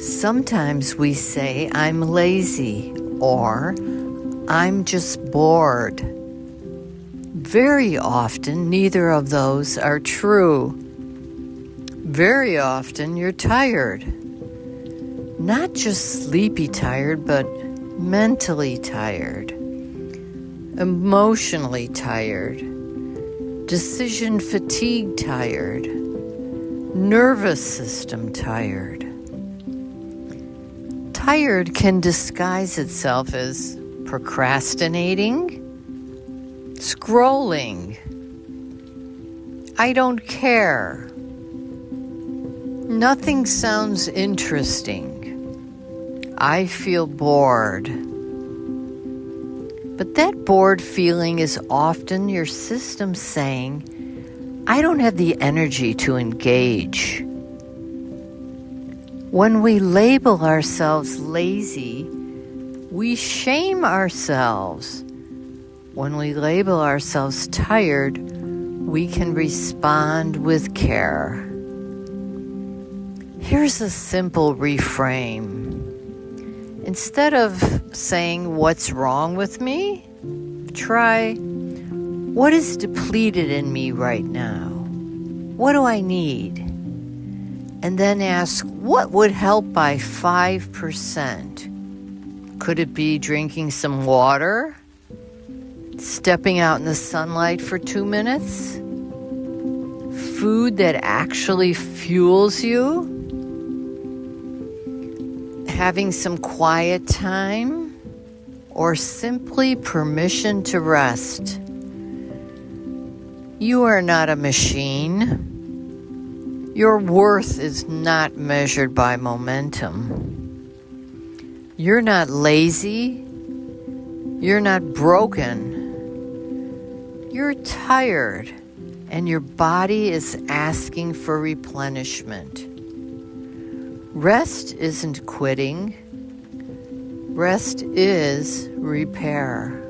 Sometimes we say, I'm lazy, or I'm just bored. Very often, neither of those are true. Very often, you're tired. Not just sleepy tired, but mentally tired, emotionally tired, decision fatigue tired, nervous system tired. Tired can disguise itself as procrastinating, scrolling, I don't care, nothing sounds interesting, I feel bored. But that bored feeling is often your system saying, I don't have the energy to engage. When we label ourselves lazy, we shame ourselves. When we label ourselves tired, we can respond with care. Here's a simple reframe. Instead of saying, what's wrong with me? Try, what is depleted in me right now? What do I need? And then ask, what would help by 5%? Could it be drinking some water? Stepping out in the sunlight for 2 minutes? Food that actually fuels you? Having some quiet time? Or simply permission to rest? You are not a machine. Your worth is not measured by momentum. You're not lazy. You're not broken. You're tired, and your body is asking for replenishment. Rest isn't quitting. Rest is repair.